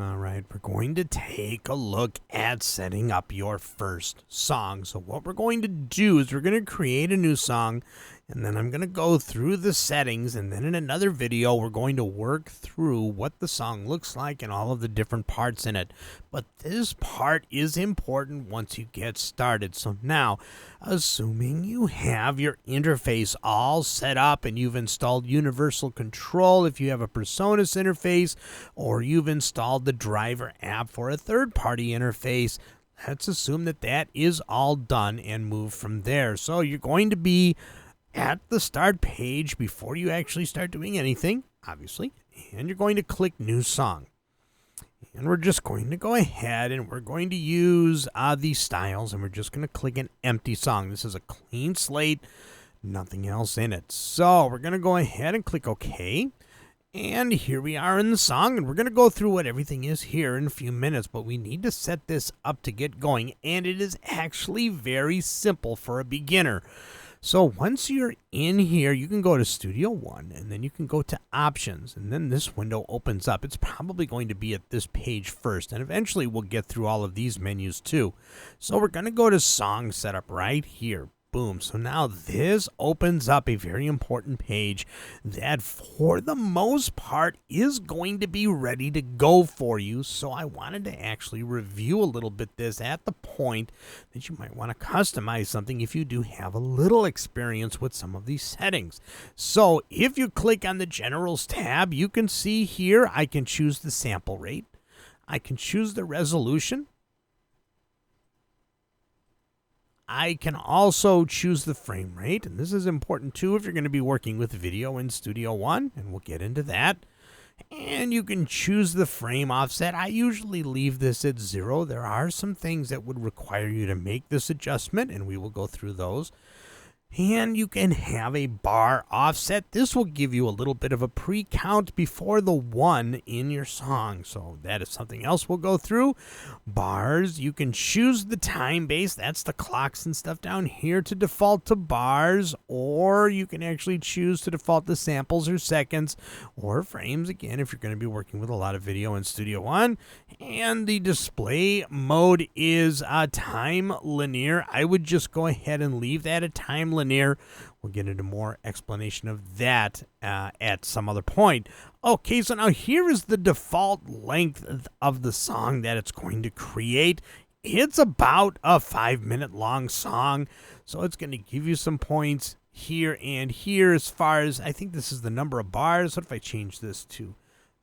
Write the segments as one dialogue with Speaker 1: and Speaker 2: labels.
Speaker 1: All right, we're going to take a look at setting up your first song. So what we're going to do is we're going to create a new song, and then I'm going to go through the settings, and then in another video we're going to work through what the song looks like and all of the different parts in it. But this part is important once you get started. So now, assuming you have your interface all set up and you've installed Universal Control if you have a Personas interface, or you've installed the driver app for a third-party interface, let's assume that that is all done and move from there. So you're going to be at the start page before you actually start doing anything, obviously, and you're going to click New Song. And we're just going to go ahead and we're going to use these styles, and we're just going to click an empty song. This is a clean slate, nothing else in it. So we're going to go ahead and click OK. And here we are in the song, and we're going to go through what everything is here in a few minutes, but we need to set this up to get going, and it is actually very simple for a beginner. So once you're in here, you can go to Studio One, and then you can go to Options, and then this window opens up. It's probably going to be at this page first, and eventually we'll get through all of these menus too. So we're going to go to Song Setup right here. Boom. So now this opens up a very important page that for the most part is going to be ready to go for you. So I wanted to actually review a little bit this at the point that you might want to customize something if you do have a little experience with some of these settings. So if you click on the Generals tab, you can see here I can choose the sample rate. I can choose the resolution. I can also choose the frame rate, and this is important too if you're going to be working with video in Studio One, and we'll get into that. And you can choose the frame offset. I usually leave this at 0. There are some things that would require you to make this adjustment, and we will go through those. And you can have a bar offset. This will give you a little bit of a pre-count before the 1 in your song. So that is something else we'll go through. Bars, you can choose the time base. That's the clocks and stuff down here to default to bars. Or you can actually choose to default to samples or seconds or frames, again, if you're going to be working with a lot of video in Studio One. And the display mode is time linear. I would just go ahead and leave that at time linear. We'll get into more explanation of that at some other point. Okay, so now here is the default length of the song that it's going to create. It's about a 5-minute long song, so it's going to give you some points here and here as far as, I think this is the number of bars. What if I change this to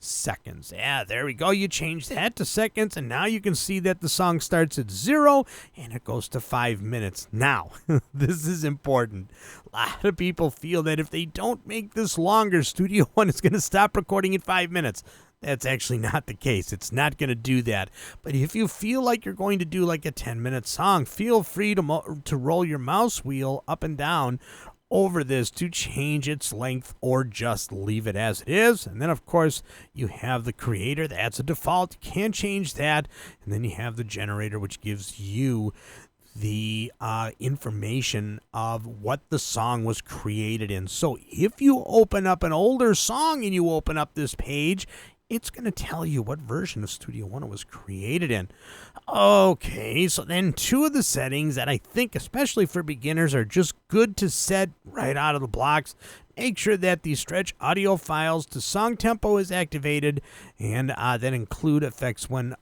Speaker 1: seconds? Yeah, there we go. You change that to seconds, and now you can see that the song starts at 0 and it goes to 5 minutes. Now, this is important. A lot of people feel that if they don't make this longer, Studio One is going to stop recording at 5 minutes. That's actually not the case. It's not going to do that. But if you feel like you're going to do like a 10-minute song, feel free to roll your mouse wheel up and down over this to change its length, or just leave it as it is. And then of course you have the creator. That's a default. You can't change that. And then you have the generator, which gives you the information of what the song was created in. So if you open up an older song and you open up this page, it's going to tell you what version of Studio One it was created in. Okay, so then 2 of the settings that I think, especially for beginners, are just good to set right out of the blocks. Make sure that the stretch audio files to song tempo is activated, and then include effects when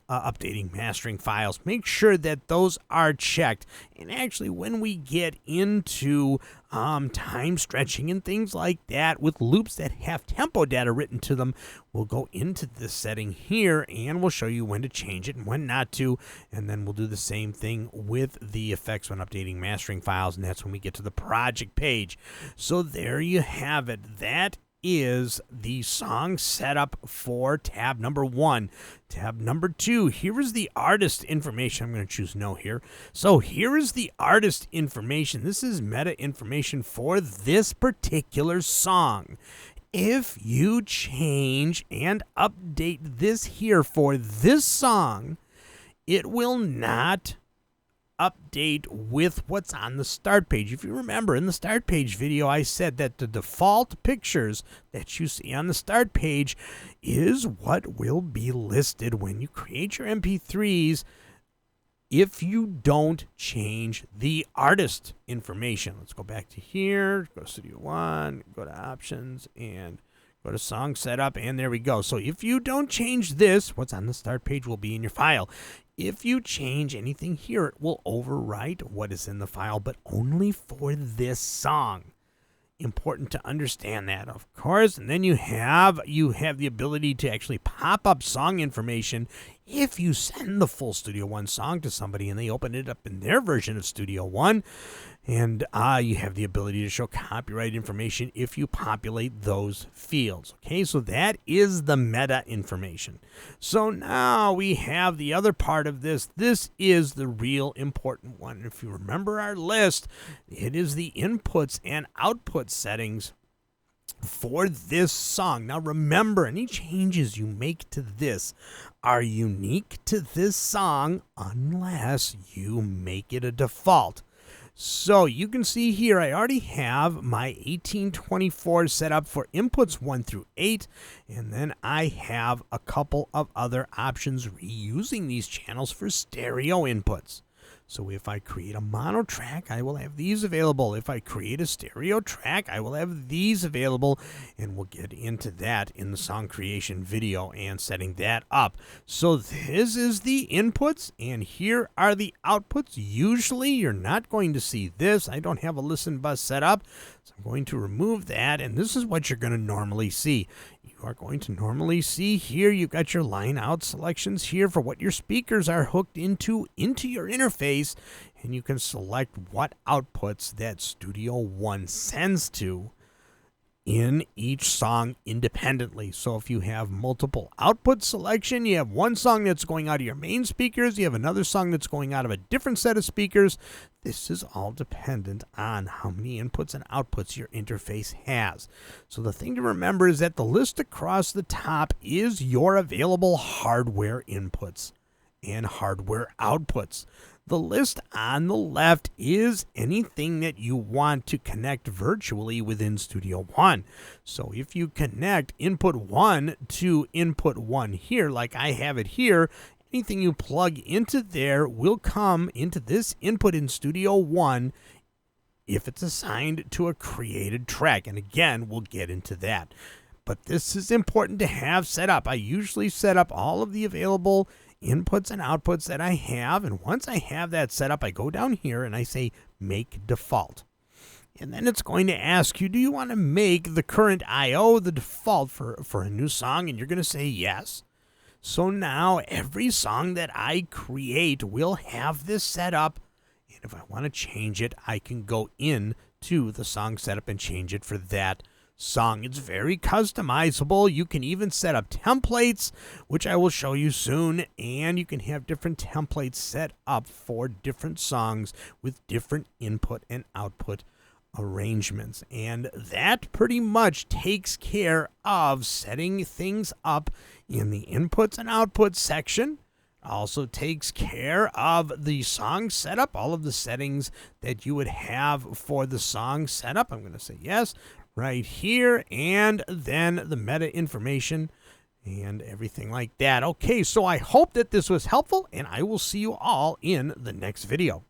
Speaker 1: updating mastering files. Make sure that those are checked. And actually, when we get into time stretching and things like that with loops that have tempo data written to them, we'll go into this setting here, and we'll show you when to change it and when not to. And then we'll do the same thing with the effects when updating mastering files, and that's when we get to the project page. So there you have it. That is the song setup for tab number 1. Tab number 2, here is the artist information. I'm going to choose no here. So here is the artist information. This is meta information for this particular song. If you change and update this here for this song, it will not update with what's on the start page. If you remember, in the start page video, I said that the default pictures that you see on the start page is what will be listed when you create your MP3s if you don't change the artist information. Let's go back to here, go to Studio One, go to Options, and go to Song Setup, and there we go. So if you don't change this, what's on the start page will be in your file. If you change anything here, it will overwrite what is in the file, but only for this song. Important to understand that, of course. And then you have the ability to actually pop up song information if you send the full Studio One song to somebody and they open it up in their version of Studio One. And you have the ability to show copyright information if you populate those fields. Okay, so that is the meta information. So now we have the other part of this. This is the real important one. If you remember our list, it is the inputs and output settings for this song. Now remember, any changes you make to this are unique to this song unless you make it a default. So you can see here, I already have my 1824 set up for inputs 1 through 8, and then I have a couple of other options reusing these channels for stereo inputs. So if I create a mono track, I will have these available. If I create a stereo track, I will have these available, and we'll get into that in the song creation video and setting that up. So this is the inputs, and here are the outputs. Usually you're not going to see this. I don't have a listen bus set up, so I'm going to remove that, and this is what you're going to normally see. You are going to normally see here, you've got your line out selections here for what your speakers are hooked into your interface, and you can select what outputs that Studio One sends to in each song independently. So if you have multiple output selection, you have one song that's going out of your main speakers, you have another song that's going out of a different set of speakers. This is all dependent on how many inputs and outputs your interface has. So the thing to remember is that the list across the top is your available hardware inputs and hardware outputs. The list on the left is anything that you want to connect virtually within Studio One. So if you connect input 1 to input 1 here, like I have it here, anything you plug into there will come into this input in Studio One if it's assigned to a created track. And again, we'll get into that. But this is important to have set up. I usually set up all of the available inputs and outputs that I have, and once I have that set up, I go down here and I say make default. And then it's going to ask you, do you want to make the current I/O the default for a new song? And you're going to say yes. So now every song that I create will have this set up, and if I want to change it, I can go in to the song setup and change it for that song. It's very customizable. You can even set up templates, which I will show you soon, and you can have different templates set up for different songs with different input and output arrangements. And that pretty much takes care of setting things up in the inputs and outputs section. Also takes care of the song setup, all of the settings that you would have for the song setup. I'm going to say yes right here, and then the meta information and everything like that. Okay, so I hope that this was helpful, and I will see you all in the next video.